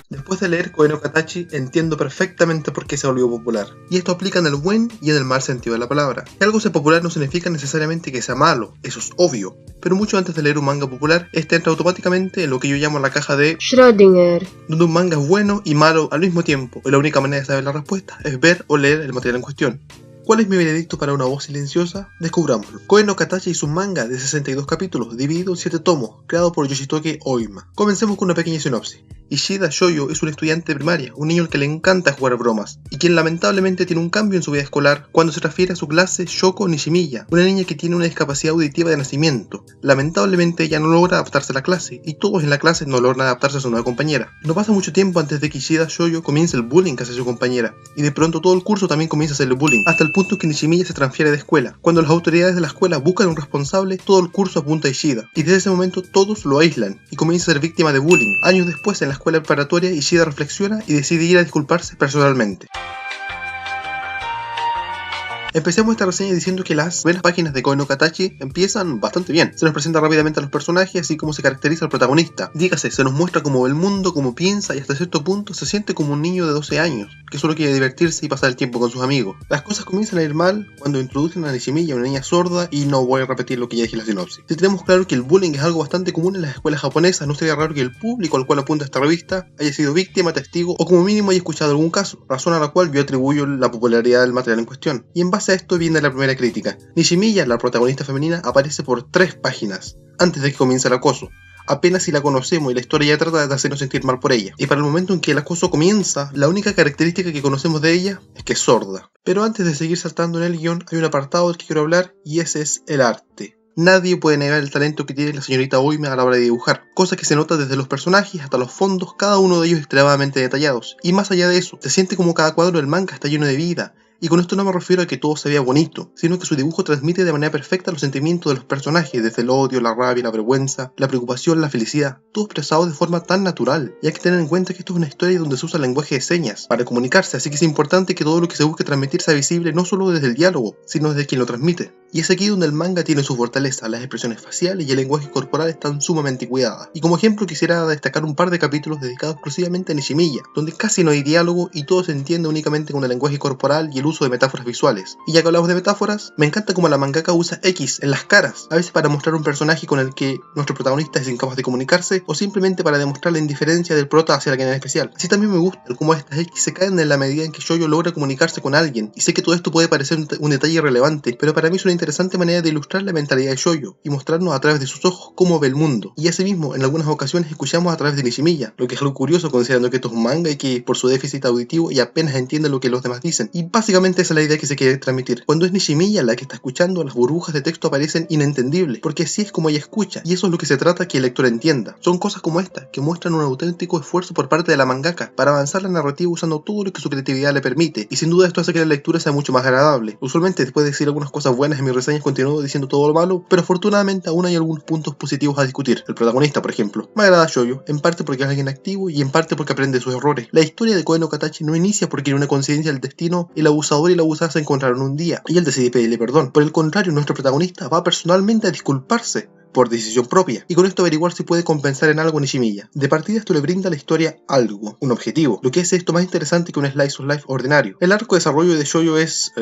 Después de leer Koe no Katachi, entiendo perfectamente por qué se volvió popular. Y esto aplica en el buen y en el mal sentido de la palabra. Que algo sea popular no significa necesariamente que sea malo, eso es obvio. Pero mucho antes de leer un manga popular, este entra automáticamente en lo que yo llamo la caja de Schrödinger, donde un manga es bueno y malo al mismo tiempo, y la única manera de saber la respuesta es ver o leer el material en cuestión. ¿Cuál es mi veredicto para una voz silenciosa? Descubrámoslo. Koe no Katachi es un manga de 62 capítulos, dividido en 7 tomos, creado por Yoshitoke Oima. Comencemos con una pequeña sinopsis. Ishida Shoyo es un estudiante de primaria, un niño al que le encanta jugar bromas, y quien lamentablemente tiene un cambio en su vida escolar cuando se refiere a su clase Shoko Nishimiya, una niña que tiene una discapacidad auditiva de nacimiento. Lamentablemente ella no logra adaptarse a la clase, y todos en la clase no logran adaptarse a su nueva compañera. No pasa mucho tiempo antes de que Ishida Shoyo comience el bullying hacia su compañera, y de pronto todo el curso también comienza a hacerle bullying, hasta el punto en que Nishimiya se transfiere de escuela. Cuando las autoridades de la escuela buscan un responsable, todo el curso apunta a Ishida, y desde ese momento todos lo aíslan, y comienza a ser víctima de bullying. Años después, en la escuela preparatoria, Ishida reflexiona y decide ir a disculparse personalmente. Empecemos esta reseña diciendo que las primeras páginas de Koe no Katachi empiezan bastante bien. Se nos presenta rápidamente a los personajes, así como se caracteriza al protagonista. Dígase, se nos muestra cómo ve el mundo, cómo piensa y hasta cierto punto se siente como un niño de 12 años, que solo quiere divertirse y pasar el tiempo con sus amigos. Las cosas comienzan a ir mal cuando introducen a Nishimiya, una niña sorda, y no voy a repetir lo que ya dije en la sinopsis. Si tenemos claro que el bullying es algo bastante común en las escuelas japonesas, no sería raro que el público al cual apunta esta revista haya sido víctima, testigo o como mínimo haya escuchado algún caso, razón a la cual yo atribuyo la popularidad del material en cuestión. Y en base a esto viene la primera crítica. Nishimiya, la protagonista femenina, aparece por 3 páginas antes de que comience el acoso. Apenas si la conocemos y la historia ya trata de hacernos sentir mal por ella. Y para el momento en que el acoso comienza, la única característica que conocemos de ella es que es sorda. Pero antes de seguir saltando en el guión, hay un apartado del que quiero hablar y ese es el arte. Nadie puede negar el talento que tiene la señorita Oima a la hora de dibujar, cosa que se nota desde los personajes hasta los fondos, cada uno de ellos extremadamente detallados. Y más allá de eso, se siente como cada cuadro del manga está lleno de vida. Y con esto no me refiero a que todo se vea bonito, sino que su dibujo transmite de manera perfecta los sentimientos de los personajes, desde el odio, la rabia, la vergüenza, la preocupación, la felicidad, todo expresado de forma tan natural. Y hay que tener en cuenta que esto es una historia donde se usa el lenguaje de señas para comunicarse, así que es importante que todo lo que se busque transmitir sea visible no solo desde el diálogo, sino desde quien lo transmite. Y es aquí donde el manga tiene su fortaleza, las expresiones faciales y el lenguaje corporal están sumamente cuidadas. Y como ejemplo quisiera destacar un par de capítulos dedicados exclusivamente a Nishimiya, donde casi no hay diálogo y todo se entiende únicamente con el lenguaje corporal y el uso de metáforas visuales. Y ya que hablamos de metáforas, me encanta cómo la mangaka usa X en las caras, a veces para mostrar un personaje con el que nuestro protagonista es incapaz de comunicarse, o simplemente para demostrar la indiferencia del prota hacia alguien en especial. Así también me gusta cómo estas X se caen en la medida en que Shoyo logra comunicarse con alguien, y sé que todo esto puede parecer un detalle irrelevante, pero para mí es una interesante manera de ilustrar la mentalidad de Shoyo y mostrarnos a través de sus ojos cómo ve el mundo. Y asimismo, en algunas ocasiones escuchamos a través de Nishimiya, lo que es algo curioso considerando que esto es un manga y que por su déficit auditivo y apenas entiende lo que los demás dicen. Y básicamente esa es la idea que se quiere transmitir. Cuando es Nishimiya la que está escuchando, las burbujas de texto aparecen inentendibles, porque así es como ella escucha, y eso es lo que se trata que el lector entienda. Son cosas como esta, que muestran un auténtico esfuerzo por parte de la mangaka para avanzar la narrativa usando todo lo que su creatividad le permite, y sin duda esto hace que la lectura sea mucho más agradable. Usualmente después de decir algunas cosas buenas en mis reseñas continúo diciendo todo lo malo, pero afortunadamente aún hay algunos puntos positivos a discutir. El protagonista, por ejemplo. Me agrada Shoyo, en parte porque es alguien activo y en parte porque aprende sus errores. La historia de Koe no Katachi no inicia porque en una coincidencia del destino el abusador y la abusada se encontraron un día y él decide pedirle perdón. Por el contrario, nuestro protagonista va personalmente a disculparse por decisión propia, y con esto averiguar si puede compensar en algo a Nishimiya. De partida esto le brinda a la historia algo, un objetivo, lo que hace esto más interesante que un slice of life ordinario. El arco de desarrollo de Shoyo es,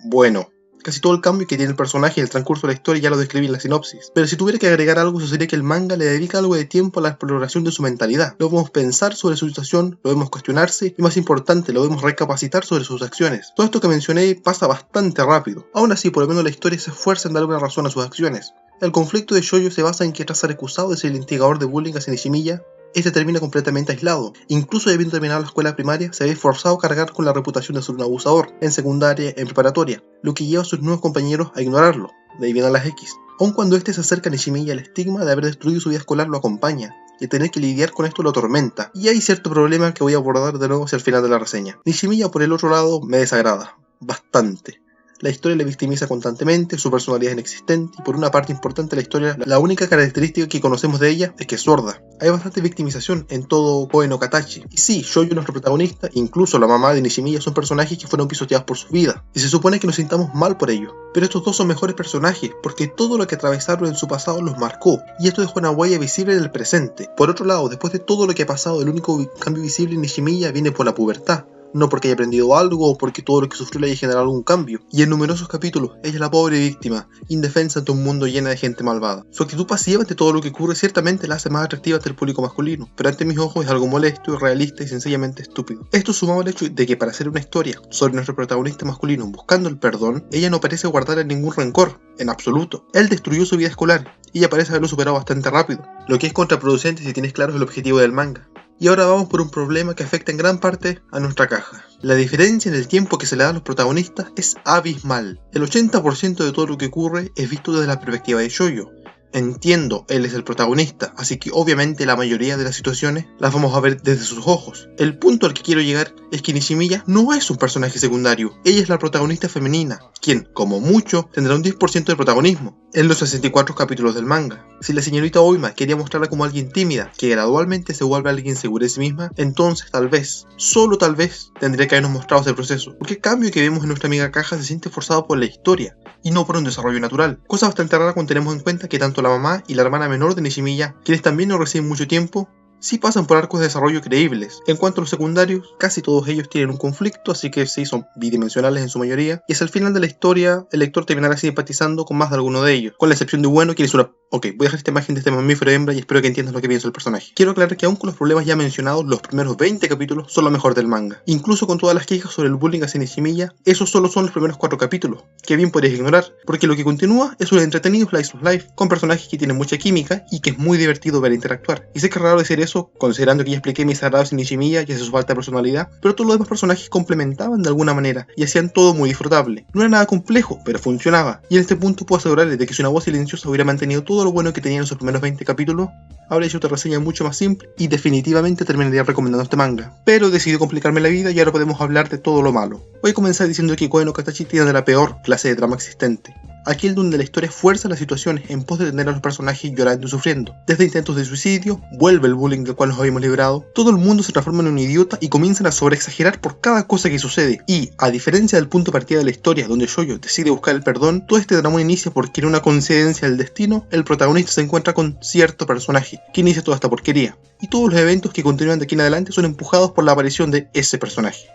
bueno. Casi todo el cambio que tiene el personaje y el transcurso de la historia ya lo describí en la sinopsis. Pero si tuviera que agregar algo, eso sería que el manga le dedica algo de tiempo a la exploración de su mentalidad. Lo vemos pensar sobre su situación, lo vemos cuestionarse y más importante, lo vemos recapacitar sobre sus acciones. Todo esto que mencioné pasa bastante rápido. Aún así, por lo menos la historia se esfuerza en darle una razón a sus acciones. El conflicto de Shoyo se basa en que tras ser acusado de ser el instigador de bullying hacia Nishimiya, este termina completamente aislado. Incluso habiendo terminado la escuela primaria, se ve forzado a cargar con la reputación de ser un abusador, en secundaria, en preparatoria, lo que lleva a sus nuevos compañeros a ignorarlo. De ahí vienen las X. Aun cuando este se acerca a Nishimiya, el estigma de haber destruido su vida escolar lo acompaña, y tener que lidiar con esto lo atormenta. Y hay cierto problema que voy a abordar de nuevo hacia el final de la reseña. Nishimiya, por el otro lado, me desagrada. Bastante. La historia le victimiza constantemente, su personalidad es inexistente y por una parte importante de la historia, la única característica que conocemos de ella es que es sorda. Hay bastante victimización en todo Koe no Katachi. Y sí, Shoyo, nuestro protagonista, incluso la mamá de Nishimiya, son personajes que fueron pisoteados por su vida, y se supone que nos sintamos mal por ello. Pero estos dos son mejores personajes, porque todo lo que atravesaron en su pasado los marcó, y esto dejó una huella visible en el presente. Por otro lado, después de todo lo que ha pasado, el único cambio visible en Nishimiya viene por la pubertad. No porque haya aprendido algo o porque todo lo que sufrió le haya generado algún cambio. Y en numerosos capítulos, ella es la pobre víctima, indefensa ante un mundo lleno de gente malvada. Su actitud pasiva ante todo lo que ocurre ciertamente la hace más atractiva ante el público masculino, pero ante mis ojos es algo molesto, irrealista y sencillamente estúpido. Esto sumado al hecho de que para hacer una historia sobre nuestro protagonista masculino buscando el perdón, ella no parece guardar ningún rencor, en absoluto. Él destruyó su vida escolar, y ella parece haberlo superado bastante rápido, lo que es contraproducente si tienes claro el objetivo del manga. Y ahora vamos por un problema que afecta en gran parte a nuestra caja. La diferencia en el tiempo que se le da a los protagonistas es abismal. El 80% de todo lo que ocurre es visto desde la perspectiva de Shoyo. Entiendo, él es el protagonista, así que obviamente la mayoría de las situaciones las vamos a ver desde sus ojos. El punto al que quiero llegar es que Nishimiya no es un personaje secundario, ella es la protagonista femenina, quien, como mucho, tendrá un 10% de protagonismo en los 64 capítulos del manga. Si la señorita Oima quería mostrarla como alguien tímida, que gradualmente se vuelve alguien segura de sí misma, entonces tal vez, solo tal vez, tendría que habernos mostrado ese proceso, porque el cambio que vemos en nuestra amiga Caja se siente forzado por la historia, y no por un desarrollo natural, cosa bastante rara cuando tenemos en cuenta que tanto la mamá y la hermana menor de Nishimiya, quienes también no reciben mucho tiempo, sí pasan por arcos de desarrollo creíbles. En cuanto a los secundarios, casi todos ellos tienen un conflicto, así que sí, son bidimensionales en su mayoría, y hacia el final de la historia, el lector terminará simpatizando con más de alguno de ellos, con la excepción de Ueno, quien es una... Ok, voy a dejar esta imagen de este mamífero hembra y espero que entiendas lo que pienso del personaje. Quiero aclarar que aún con los problemas ya mencionados, los primeros 20 capítulos son lo mejor del manga. Incluso con todas las quejas sobre el bullying hacia Nishimiya, esos solo son los primeros 4 capítulos, que bien podrías ignorar, porque lo que continúa es un entretenido slice of life, con personajes que tienen mucha química y que es muy divertido ver interactuar. Y sé que es raro decir eso, considerando que ya expliqué mis agradables en Nishimiya y hacia su falta de personalidad, pero todos los demás personajes complementaban de alguna manera y hacían todo muy disfrutable. No era nada complejo, pero funcionaba, y en este punto puedo asegurarles de que si una voz silenciosa hubiera mantenido todo lo bueno que tenía en sus primeros 20 capítulos, habría hecho otra reseña mucho más simple y definitivamente terminaría recomendando este manga. Pero decidí complicarme la vida y ahora podemos hablar de todo lo malo. Voy a comenzar diciendo que Koe no Katachi tiene la peor clase de drama existente. Aquel donde la historia fuerza las situaciones en pos de tener a los personajes llorando y sufriendo. Desde intentos de suicidio, vuelve el bullying del cual nos habíamos librado, todo el mundo se transforma en un idiota y comienzan a sobreexagerar por cada cosa que sucede. Y, a diferencia del punto de partida de la historia donde Shoyo decide buscar el perdón, todo este drama inicia porque en una coincidencia del destino, el protagonista se encuentra con cierto personaje que inicia toda esta porquería. Y todos los eventos que continúan de aquí en adelante son empujados por la aparición de ese personaje.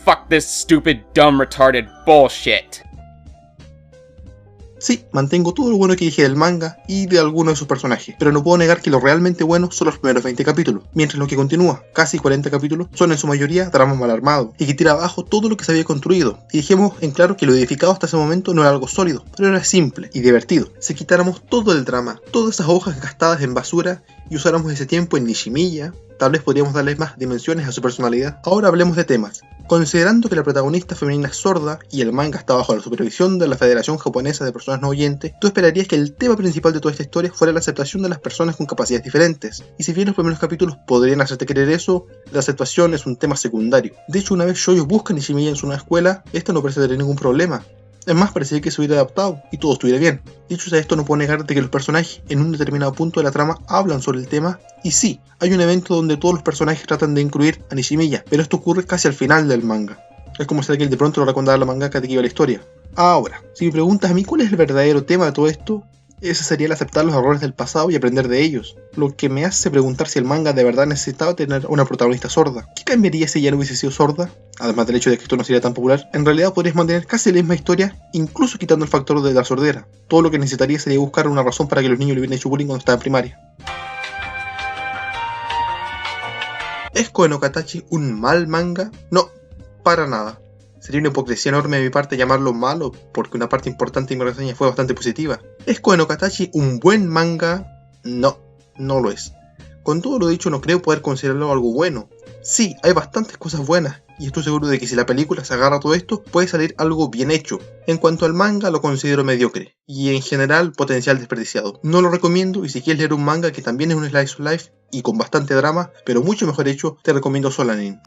Fuck this stupid, dumb, retarded bullshit. Sí, mantengo todo lo bueno que dije del manga y de algunos de sus personajes, pero no puedo negar que lo realmente bueno son los primeros 20 capítulos, mientras lo que continúa, casi 40 capítulos, son en su mayoría dramas mal armados, y que tira abajo todo lo que se había construido, y dejemos en claro que lo edificado hasta ese momento no era algo sólido, pero era simple y divertido. Si quitáramos todo el drama, todas esas hojas gastadas en basura, y usáramos ese tiempo en Nishimiya, tal vez podríamos darle más dimensiones a su personalidad. Ahora hablemos de temas. Considerando que la protagonista femenina es sorda y el manga está bajo la supervisión de la Federación Japonesa de Personas No Oyentes, tú esperarías que el tema principal de toda esta historia fuera la aceptación de las personas con capacidades diferentes. Y si bien los primeros capítulos podrían hacerte creer eso, la aceptación es un tema secundario. De hecho, una vez Shoyo busca a Nishimiya en su nueva escuela, esta no parece tener ningún problema. Es más, parecía que se hubiera adaptado y todo estuviera bien. Dicho sea esto, no puedo negar de que los personajes en un determinado punto de la trama hablan sobre el tema, y sí, hay un evento donde todos los personajes tratan de incluir a Nishimiya, pero esto ocurre casi al final del manga. Es como si alguien de pronto lo recordara a la mangaka de que iba la historia. Ahora, si me preguntas a mí cuál es el verdadero tema de todo esto, ese sería el aceptar los errores del pasado y aprender de ellos, lo que me hace preguntar si el manga de verdad necesitaba tener una protagonista sorda. ¿Qué cambiaría si ella no hubiese sido sorda? Además del hecho de que esto no sería tan popular, en realidad podrías mantener casi la misma historia, incluso quitando el factor de la sordera. Todo lo que necesitaría sería buscar una razón para que los niños le hubieran hecho bullying cuando estaban en primaria. ¿Es Koe no Katachi un mal manga? No, para nada. Sería una hipocresía enorme de mi parte llamarlo malo, porque una parte importante de mi reseña fue bastante positiva. ¿Es Koe no Katachi un buen manga? No, no lo es. Con todo lo dicho, no creo poder considerarlo algo bueno. Sí, hay bastantes cosas buenas, y estoy seguro de que si la película se agarra a todo esto, puede salir algo bien hecho. En cuanto al manga, lo considero mediocre, y en general potencial desperdiciado. No lo recomiendo, y si quieres leer un manga que también es un slice of life, y con bastante drama, pero mucho mejor hecho, te recomiendo Solanin.